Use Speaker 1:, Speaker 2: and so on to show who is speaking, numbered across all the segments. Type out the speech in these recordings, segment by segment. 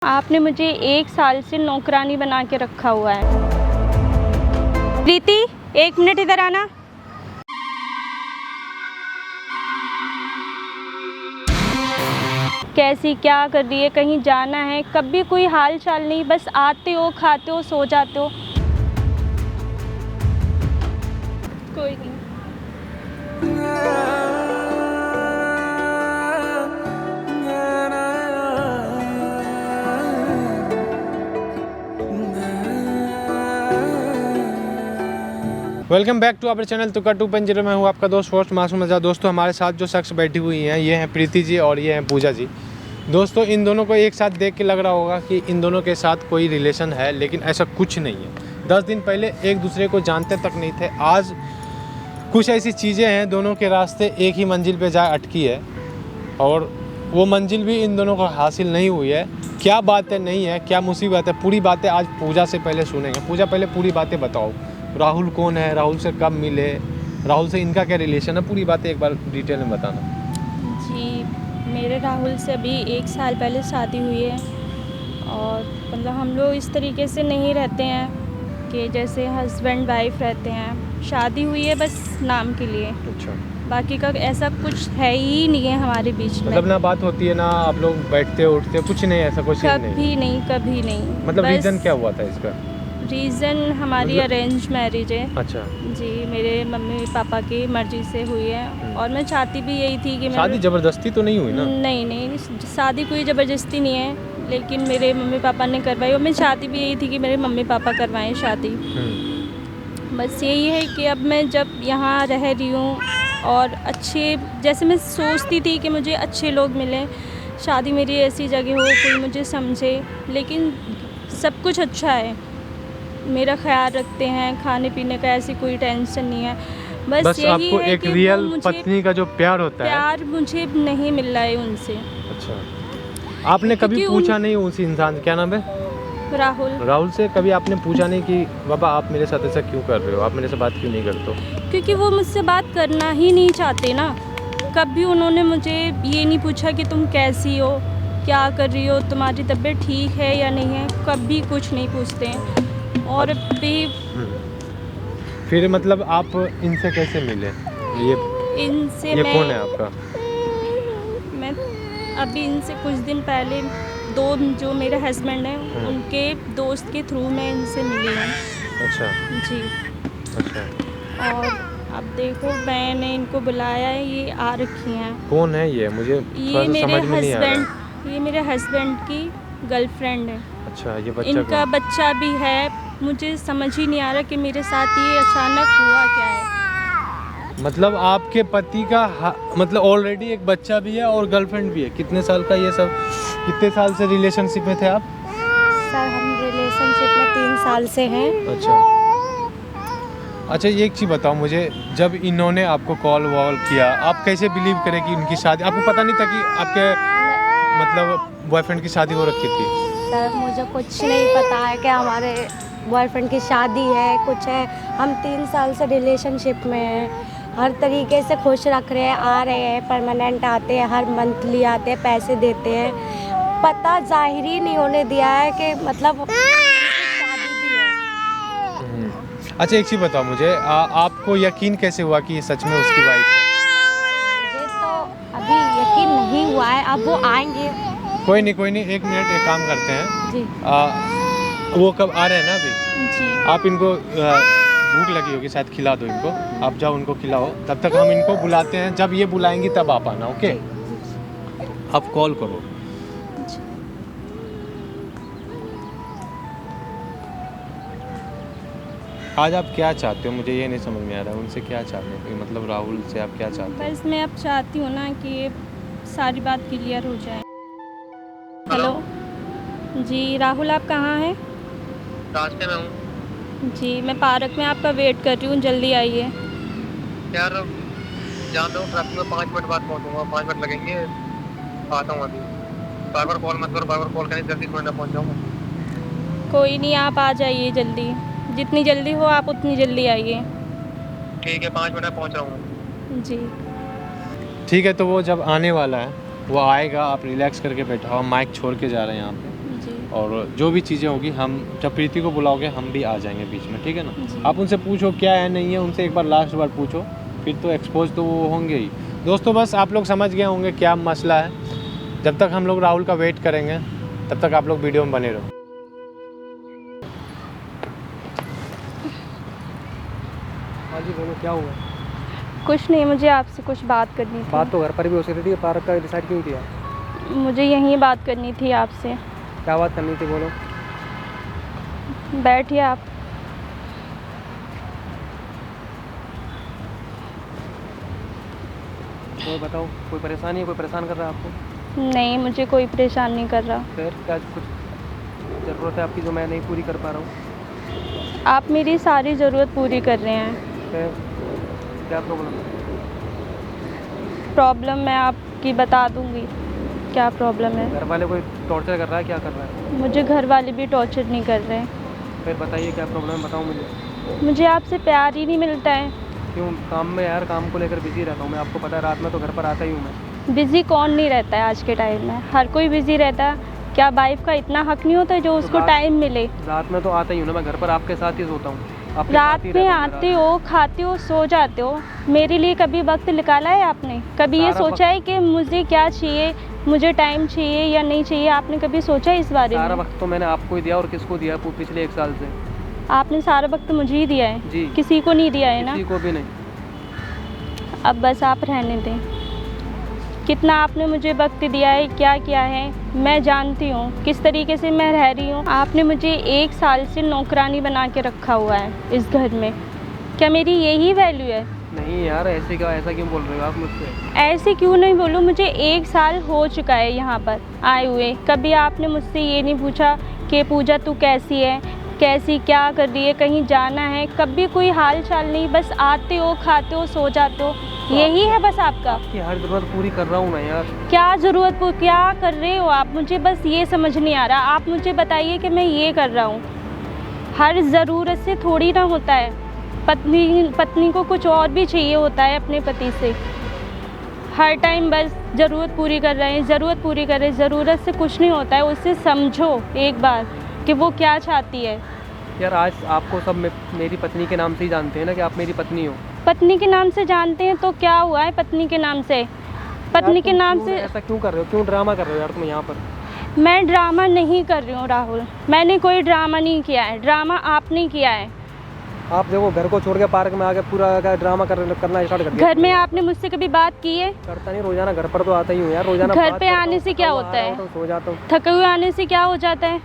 Speaker 1: आपने मुझे 1 साल से नौकरानी बना के रखा हुआ है। प्रीति, 1 मिनट इधर आना। कैसी क्या कर रही है, कहीं जाना है? कभी कोई हाल चाल नहीं, बस आते हो, खाते हो, सो जाते हो। कोई नहीं।
Speaker 2: Welcome back to our channel तुका 2.0 में हूँ आपका दोस्त होस्ट मासूम आज़ाद। दोस्तों, हमारे साथ जो शख्स बैठी हुई हैं ये हैं प्रीति जी और ये हैं पूजा जी। दोस्तों, इन दोनों को एक साथ देख के लग रहा होगा कि इन दोनों के साथ कोई रिलेशन है, लेकिन ऐसा कुछ नहीं है। 10 दिन पहले एक दूसरे को जानते तक नहीं थे। आज कुछ ऐसी चीज़ें हैं, दोनों के रास्ते एक ही मंजिल पे जा अटकी है और वो मंजिल भी इन दोनों को हासिल नहीं हुई है। क्या बातें नहीं है, क्या मुसीबत है, पूरी बातें आज पूजा से पहले सुनेंगे। पूजा, पहले पूरी बातें बताओ। राहुल कौन है, राहुल से कब मिले, राहुल से इनका क्या रिलेशन है, पूरी बातें एक बार डिटेल में बताना।
Speaker 1: जी, मेरे राहुल से अभी 1 साल पहले शादी हुई है और मतलब हम लोग इस तरीके से नहीं रहते हैं कि जैसे हस्बैंड वाइफ रहते हैं। शादी हुई है बस नाम के लिए।
Speaker 2: अच्छा,
Speaker 1: बाकी का ऐसा कुछ है ही नहीं है हमारे बीच में।
Speaker 2: मतलब ना बात होती है, ना आप लोग बैठते उठते, कुछ नहीं, ऐसा कुछ नहीं?
Speaker 1: कभी नहीं, कभी नहीं।
Speaker 2: मतलब रीज़न क्या हुआ था इसका?
Speaker 1: रीज़न हमारी
Speaker 2: मतलब
Speaker 1: अरेंज मैरिज है।
Speaker 2: अच्छा
Speaker 1: जी, मेरे मम्मी पापा की मर्ज़ी से हुई है और मैं चाहती भी यही थी कि
Speaker 2: शादी ज़बरदस्ती तो नहीं हुई ना?
Speaker 1: नहीं नहीं, शादी कोई ज़बरदस्ती नहीं है, लेकिन मेरे मम्मी पापा ने करवाई और मैं चाहती भी यही थी कि मेरे मम्मी पापा करवाएं शादी। बस यही है कि अब मैं जब यहाँ रह रही हूँ और अच्छे, जैसे मैं सोचती थी कि मुझे अच्छे लोग मिलें, शादी मेरी ऐसी जगह हो, कोई मुझे समझे, लेकिन सब कुछ अच्छा है, मेरा ख्याल रखते हैं, खाने पीने का ऐसी कोई टेंशन नहीं है। बस यही
Speaker 2: आपको
Speaker 1: है
Speaker 2: एक
Speaker 1: कि
Speaker 2: रियल पत्नी का जो प्यार होता है,
Speaker 1: प्यार मुझे नहीं मिल रहा है उनसे।
Speaker 2: अच्छा, आपने कभी पूछा नहीं उस इंसान से, क्या नाम है? राहुल से कभी आपने पूछा नहीं कि बाबा आप मेरे साथ ऐसा क्यों कर रहे हो, आप मेरे से बात क्यों नहीं करते हो?
Speaker 1: क्योंकि वो मुझसे बात करना ही नहीं चाहते ना। कभी उन्होंने मुझे ये नहीं पूछा कि तुम कैसी हो, क्या कर रही हो, तुम्हारी तबीयत ठीक है या नहीं है, कभी कुछ नहीं पूछते हैं। और भी
Speaker 2: फिर मतलब आप इनसे कैसे मिले? ये
Speaker 1: मैं
Speaker 2: कौन है आपका?
Speaker 1: मैं अभी इनसे कुछ दिन पहले जो मेरे हस्बैंड हैं उनके दोस्त के थ्रू मैं इनसे मिली हूँ।
Speaker 2: अच्छा
Speaker 1: जी,
Speaker 2: अच्छा।
Speaker 1: और अब देखो मैंने इनको बुलाया है, ये आ रखी हैं।
Speaker 2: कौन है ये? मुझे
Speaker 1: ये
Speaker 2: समझ में नहीं आ रहा।
Speaker 1: ये मेरे हस्बैंड की गर्लफ्रेंड है।
Speaker 2: अच्छा, ये बच्चा
Speaker 1: इनका
Speaker 2: कौन?
Speaker 1: बच्चा भी है। मुझे समझ ही नहीं आ रहा कि मेरे साथ ये अचानक हुआ क्या है।
Speaker 2: मतलब आपके पति का मतलब ऑलरेडी एक बच्चा भी है और गर्लफ्रेंड भी है। कितने साल का ये सब, कितने साल से रिलेशनशिप में थे आप?
Speaker 3: सर, हम रिलेशनशिप में 3 साल से हैं।
Speaker 2: अच्छा, ये एक चीज़ बताओ मुझे, जब इन्होंने आपको कॉल वॉल किया, आप कैसे बिलीव करें कि उनकी शादी, आपको पता नहीं था कि आपके मतलब बॉयफ्रेंड की शादी हो रखी थी?
Speaker 3: सर, मुझे कुछ नहीं पता है कि हमारे बॉयफ्रेंड की शादी है, कुछ है। हम 3 साल से रिलेशनशिप में हैं, हर तरीके से खुश रख रहे हैं, आ रहे हैं, परमानेंट आते हैं, हर मंथली आते हैं, पैसे देते हैं। पता जाहिर ही नहीं होने दिया है कि मतलब शादी भी है।
Speaker 2: अच्छा, एक चीज़ बताओ मुझे, आपको यकीन कैसे हुआ कि ये सच में उसकी वाइफ है?
Speaker 3: मुझे तो अभी यकीन नहीं हुआ है, अब वो आएंगे।
Speaker 2: कोई नहीं, 1 मिनट, एक काम करते हैं
Speaker 3: जी।
Speaker 2: वो कब आ रहे हैं ना अभी?
Speaker 1: जी,
Speaker 2: आप इनको भूख लगी होगी शायद, खिला दो इनको। आप जाओ उनको खिलाओ, तब तक हम इनको बुलाते हैं। जब ये बुलाएंगी तब आप आना, ओके? आप कॉल करो। आज आप क्या चाहते हो, मुझे ये नहीं समझ में आ रहा है। उनसे क्या चाहते हो, मतलब राहुल से आप क्या चाहते हो?
Speaker 1: बस मैं अब चाहती हूँ ना कि ये सारी बात क्लियर हो जाए। हेलो जी, राहुल आप कहाँ हैं?
Speaker 4: रास्ते में हूँ
Speaker 1: जी, मैं पार्क में आपका वेट कर रही हूँ, जल्दी आइए।
Speaker 4: यार। जान दो, ट्रैफिक में 5 मिनट बाद पहुँचूँगा, 5 मिनट लगेंगे। आता हूँ अभी। बार बार कॉल मत करो, बार बार कॉल करें, जल्दी थोड़ी ना पहुँच जाऊँगा।
Speaker 1: कोई नहीं, आप आ जाइए जल्दी, जितनी जल्दी हो आप उतनी जल्दी आइए।
Speaker 4: ठीक है, 5 मिनट में पहुँच रहा हूँ।
Speaker 1: जी
Speaker 2: ठीक है, तो वो जब आने वाला है वो आएगा, आप रिलैक्स करके बैठा हो। हम माइक छोड़ के जा रहे हैं यहाँ पे।
Speaker 1: जी,
Speaker 2: और जो भी चीज़ें होगी हम जब प्रीति को बुलाओगे हम भी आ जाएंगे बीच में, ठीक है ना।
Speaker 1: जी।
Speaker 2: आप उनसे पूछो क्या है नहीं है, उनसे एक बार लास्ट बार पूछो, फिर तो एक्सपोज तो वो होंगे ही। दोस्तों बस आप लोग समझ गए होंगे क्या मसला है। जब तक हम लोग राहुल का वेट करेंगे तब तक आप लोग वीडियो में बने रहो।
Speaker 5: हाँ जी बोलो, क्या हुआ?
Speaker 1: कुछ नहीं, मुझे आपसे कुछ बात करनी थी।
Speaker 5: बात तो घर पर भी हो सकती थी, पार्क का डिसाइड क्यों किया?
Speaker 1: मुझे यहीं बात करनी थी आपसे।
Speaker 5: क्या बात करनी थी बोलो।
Speaker 1: बैठिए आप।
Speaker 5: तो बताओ, कोई परेशानी है, कोई परेशान कर रहा है आपको?
Speaker 1: नहीं, मुझे कोई परेशान नहीं कर रहा।
Speaker 5: फिर क्या कुछ ज़रूरत है आपकी जो मैं नहीं पूरी कर पा रहा हूँ?
Speaker 1: आप मेरी सारी ज़रूरत पूरी कर रहे हैं।
Speaker 5: फिर क्या प्रॉब्लम है?
Speaker 1: प्रॉब्लम मैं आपकी बता दूंगी क्या प्रॉब्लम है।
Speaker 5: घर वाले कोई टॉर्चर कर रहा है, क्या कर रहा है?
Speaker 1: मुझे घर वाले भी टॉर्चर नहीं कर रहे।
Speaker 5: फिर बताइए क्या प्रॉब्लम है, बताओ मुझे।
Speaker 1: मुझे आपसे प्यार ही नहीं मिलता है।
Speaker 5: क्यों? काम में यार, काम को लेकर बिजी रहता हूँ मैं, आपको पता है, रात में तो घर पर आता ही हूँ मैं।
Speaker 1: बिज़ी कौन नहीं रहता है आज के टाइम में, हर कोई बिज़ी रहता है। क्या वाइफ का इतना हक नहीं होता है जो उसको टाइम मिले?
Speaker 5: रात में तो आता ही हूँ ना मैं, घर पर आपके साथ ही सोता हूँ। आपके
Speaker 1: रात
Speaker 5: साथ ही
Speaker 1: में
Speaker 5: रहता हूँ मैं
Speaker 1: आते हो, खाते हो, सो जाते हो। मेरे लिए कभी वक्त निकाला है आपने? कभी ये
Speaker 5: सारा
Speaker 1: सोचा है कि मुझे क्या चाहिए, मुझे टाइम चाहिए या नहीं चाहिए? आपने कभी सोचा है इस बारे
Speaker 5: सारा
Speaker 1: में?
Speaker 5: वक्त तो मैंने आपको ही दिया, और किसको दिया पिछले 1 साल से?
Speaker 1: आपने सारा वक्त मुझे ही दिया है,
Speaker 5: जी।
Speaker 1: किसी को नहीं दिया है ना।
Speaker 5: किसी को भी नहीं।
Speaker 1: अब बस आप रहने दें। कितना आपने मुझे वक्त दिया है, क्या किया है, मैं जानती हूँ किस तरीके से मैं रह रही हूँ। आपने मुझे 1 साल से नौकरानी बना के रखा हुआ है इस घर में। क्या मेरी यही वैल्यू है?
Speaker 5: नहीं यार, ऐसे क्या, ऐसा क्यों बोल रहे हो आप मुझसे?
Speaker 1: ऐसे क्यों नहीं बोलूँ, मुझे 1 साल हो चुका है यहाँ पर आए हुए। कभी आपने मुझसे ये नहीं पूछा कि पूजा तू कैसी है, कैसी, क्या कर रही है, कहीं जाना है? कभी कोई हाल चाल नहीं, बस आते हो, खाते हो, सो जाते हो, यही है बस आपका।
Speaker 5: कि हर ज़रूरत पूरी कर रहा हूँ मैं यार।
Speaker 1: क्या ज़रूरत, क्या कर रहे हो आप? मुझे बस ये समझ नहीं आ रहा। आप मुझे बताइए कि मैं ये कर रहा हूँ। हर ज़रूरत से थोड़ी ना होता है। पत्नी को कुछ और भी चाहिए होता है अपने पति से। हर टाइम बस ज़रूरत पूरी कर रहे हैं, ज़रूरत पूरी कर रहे हैं। ज़रूरत से कुछ नहीं होता है। उससे समझो एक बार कि वो क्या चाहती है।
Speaker 5: यार आज आपको सब मेरी पत्नी के नाम से ही जानते हैं ना, कि आप मेरी पत्नी हो।
Speaker 1: पत्नी के नाम से जानते हैं तो क्या हुआ है? पत्नी के नाम से, पत्नी
Speaker 5: यार
Speaker 1: के
Speaker 5: तुम
Speaker 1: नाम
Speaker 5: क्यों
Speaker 1: से।
Speaker 5: ऐसा क्यों कर रहे हो? क्यों ड्रामा कर रहे हो यार तुम यहाँ पर?
Speaker 1: मैं ड्रामा नहीं कर रही हूँ राहुल, मैंने कोई ड्रामा नहीं किया है। ड्रामा आपने किया है।
Speaker 5: आप देखो, घर को छोड़ के पार्क में आके पूरा ड्रामा करना स्टार्ट कर दिया।
Speaker 1: घर में आपने मुझसे कभी बात की है?
Speaker 5: करता नहीं, रोजाना घर पर तो आता ही हूँ यार, रोजाना
Speaker 1: घर
Speaker 5: बात
Speaker 1: पे
Speaker 5: करता
Speaker 1: आने
Speaker 5: हूँ,
Speaker 1: से क्या
Speaker 5: थका हुआ
Speaker 1: होता
Speaker 5: आ
Speaker 1: है?
Speaker 5: रहा हूँ, सो जाता हूँ।
Speaker 1: थके हुए आने से क्या हो जाता है?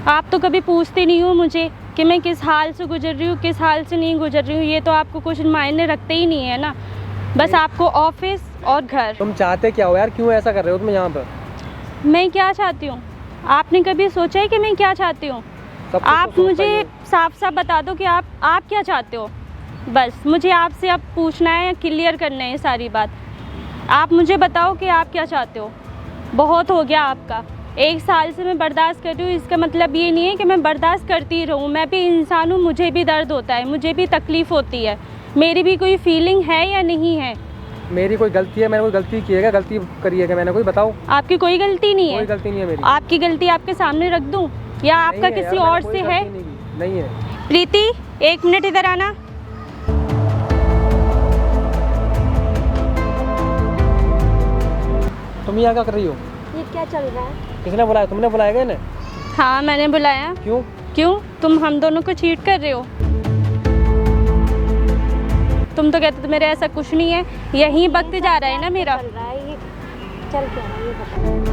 Speaker 1: आप तो कभी पूछते नहीं हो मुझे कि मैं किस हाल से गुजर रही हूँ, किस हाल से नहीं गुजर रही हूँ। ये तो आपको कुछ मायने रखते ही नहीं है ना। बस आपको ऑफिस और घर।
Speaker 5: तुम चाहते क्या हो यार? क्यों ऐसा कर रहे हो तुम यहाँ पर?
Speaker 1: मैं क्या चाहती हूँ? आपने कभी सोचा है कि मैं क्या चाहती हूँ?
Speaker 5: सब कुछ तो
Speaker 1: आप
Speaker 5: सोचता ही
Speaker 1: मुझे
Speaker 5: हो।
Speaker 1: साफ साफ बता दो कि आप क्या चाहते हो। बस मुझे आपसे अब पूछना है, क्लियर करना है सारी बात। आप मुझे बताओ कि आप क्या चाहते हो। बहुत हो गया आपका। 1 साल से मैं बर्दाश्त कर रही हूँ, इसका मतलब ये नहीं है कि मैं बर्दाश्त करती रहूँ। मैं भी इंसान हूँ, मुझे भी दर्द होता है, मुझे भी तकलीफ़ होती है। मेरी भी कोई फीलिंग है या नहीं है?
Speaker 5: मेरी कोई गलती है? मैंने कोई गलती की है क्या? गलती करी है क्या मैंने कोई? बताओ।
Speaker 1: आपकी कोई गलती नहीं
Speaker 5: कोई
Speaker 1: है।
Speaker 5: गलती नहीं है मेरी।
Speaker 1: आपकी गलती आपके सामने रख दूँ या आपका
Speaker 5: नहीं है
Speaker 1: किसी
Speaker 5: यार,
Speaker 1: और
Speaker 5: मैंने
Speaker 1: से
Speaker 5: कोई
Speaker 1: है?
Speaker 5: गलती नहीं की। नहीं है।
Speaker 1: प्रीति 1 मिनट इधर आना।
Speaker 5: तुम यहाँ क्या कर रही हो?
Speaker 3: ये क्या चल रहा है?
Speaker 5: किसने बुलाया? तुमने बुलाया क्या इन्हें?
Speaker 1: हाँ मैंने बुलाया।
Speaker 5: क्यों?
Speaker 1: क्यों? तुम हम दोनों को चीट कर रहे हो। तुम तो कहते थे मेरे ऐसा कुछ नहीं है, यही वक्त जा रहा है ना मेरा।
Speaker 3: चल रहा है ये, चल क्या रहा है ये बताओ।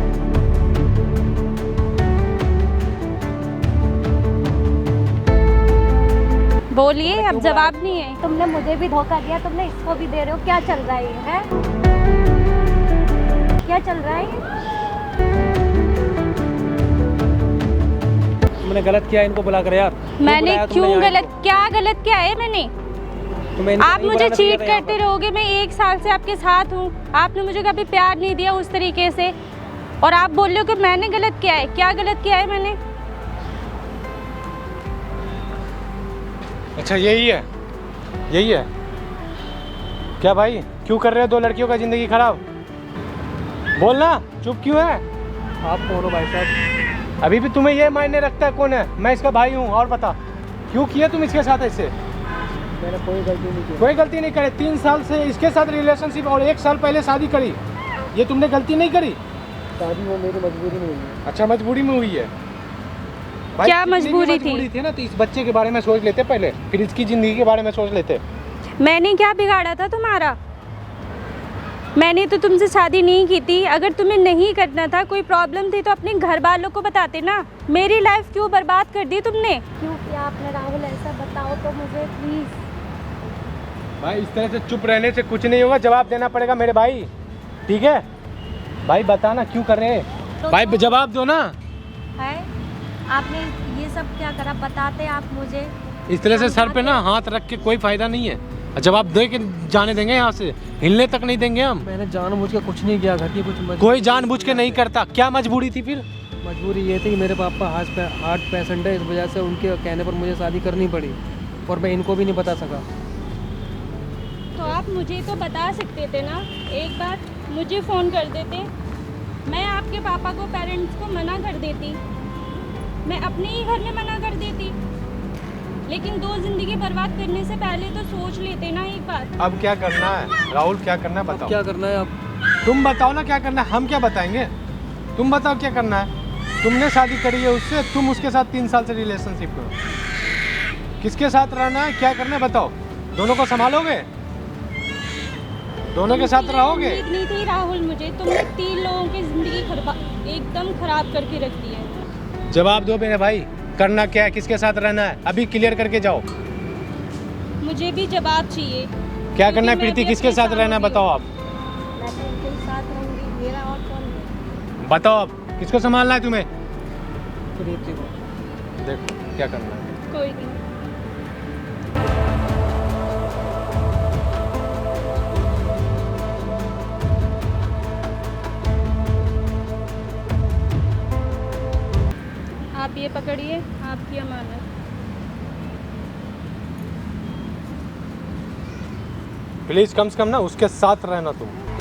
Speaker 1: बोलिए, अब जवाब नहीं है।
Speaker 3: तुमने मुझे भी धोखा दिया, तुमने इसको भी दे रहे हो। क्या चल रहा है ये है? क्या चल रहा है ये?
Speaker 5: तुमने गलत किया इनको बुला कर यार। क्यों
Speaker 1: मैंने
Speaker 5: बुलाया तुमने
Speaker 1: क्यों
Speaker 5: यहाँ
Speaker 1: गलत,
Speaker 5: इनको?
Speaker 1: क्या गलत किया है मैंने?
Speaker 5: तुम्हें इनको
Speaker 1: आप
Speaker 5: नहीं
Speaker 1: मुझे
Speaker 5: बुलाना चाहिए
Speaker 1: चीट
Speaker 5: था यहाँ
Speaker 1: करते
Speaker 5: पर।
Speaker 1: रहोगे। मैं 1 साल से आपके साथ हूँ, आपने मुझे कभी प्यार नहीं दिया उस तरीके से, और आप बोल रहे हो कि मैंने गलत किया है। क्या गलत किया है मैंने?
Speaker 2: अच्छा यही है, यही है क्या भाई? क्यों कर रहे हो 2 लड़कियों का ज़िंदगी खराब? बोलना, चुप क्यों है?
Speaker 5: आप कौन हो भाई साहब?
Speaker 2: अभी भी तुम्हें ये मायने रखता है कौन है? मैं इसका भाई हूँ। और बता क्यों किया तुम इसके साथ ऐसे?
Speaker 5: मैंने कोई गलती नहीं की।
Speaker 2: कोई गलती नहीं करे। 3 साल से इसके साथ रिलेशनशिप और 1 साल पहले शादी करी, ये तुमने गलती नहीं करी?
Speaker 5: शादी वो मेरी मजबूरी में हुई है।
Speaker 2: अच्छा मजबूरी में हुई है। भाई,
Speaker 1: क्या
Speaker 2: कितनी भी
Speaker 1: मजबूरी
Speaker 2: थी ना, तो इस बच्चे के बारे में सोच लेते पहले, फिर इसकी ज़िंदगी के बारे में सोच लेते।
Speaker 1: मैंने क्या बिगाड़ा था तुम्हारा? मैंने तो तुमसे शादी नहीं की थी। अगर तुम्हें नहीं करना था, कोई प्रॉब्लम थी तो अपने घर वालों को बताते ना। मेरी लाइफ क्यों बर्बाद कर दी तुमने?
Speaker 3: क्यों किया आपने राहुल? ऐसा बताओ तो मुझे प्लीज़।
Speaker 2: भाई इस तरह से चुप रहने से कुछ नहीं होगा, जवाब देना पड़ेगा मेरे भाई, ठीक है? भाई बताना क्यों कर रहे हैं?
Speaker 3: तो
Speaker 2: भाई जवाब दो ना।
Speaker 3: है आपने ये सब क्या करा, बताते आप मुझे।
Speaker 2: इस तरह से सर पे ना हाथ रख के कोई फायदा नहीं है। जवाब दे के जाने देंगे यहाँ से, हिलने तक नहीं देंगे हम।
Speaker 5: मैंने जानबूझ के कुछ नहीं किया, घर की कुछ
Speaker 2: कोई जानबूझ के नहीं करता। क्या मजबूरी थी फिर?
Speaker 5: मजबूरी ये थी कि मेरे पापा हार्ट पेशेंट है, इस वजह से उनके कहने पर मुझे शादी करनी पड़ी और मैं इनको भी नहीं बता सका।
Speaker 1: तो आप मुझे तो बता सकते थे ना, एक बार मुझे फ़ोन कर देते, मैं आपके पापा को, पेरेंट्स को मना कर देती, मैं अपने ही घर में मना कर देती। लेकिन 2 ज़िंदगी बर्बाद करने से पहले तो सोच लेते ना एक बार।
Speaker 2: अब क्या करना है राहुल, क्या करना है बताओ?
Speaker 5: क्या करना है? आप
Speaker 2: तुम बताओ ना क्या करना है, हम क्या बताएंगे? तुम बताओ क्या करना है? तुमने शादी करी है उससे, तुम उसके साथ 3 साल से रिलेशनशिप में हो। किसके साथ रहना है, क्या करना है बताओ? दोनों को संभालोगे? दोनों के साथ रहोगे?
Speaker 1: उम्मीद नहीं थी राहुल मुझे, तुमने 3 लोगों की ज़िंदगी एकदम खराब करके रख दी है।
Speaker 2: जवाब दो मेरे भाई, करना क्या है, किसके साथ रहना है? अभी क्लियर करके जाओ।
Speaker 1: मुझे भी जवाब चाहिए।
Speaker 2: क्या करना है
Speaker 1: मैं
Speaker 2: प्रीति,
Speaker 1: भी
Speaker 2: किसके
Speaker 1: अपने
Speaker 2: साथ रहना है बताओ आप?
Speaker 3: मैं तो उनके साथ रहूँगी, मेरा और कौन है?
Speaker 2: बताओ आप, किसको संभालना है तुम्हें?
Speaker 5: प्रीति को
Speaker 2: देखो क्या करना है।
Speaker 1: कोई नहीं। आप ये पकड़िए, आपकी अमानत।
Speaker 2: प्लीज कम से कम ना उसके साथ रहना तुम।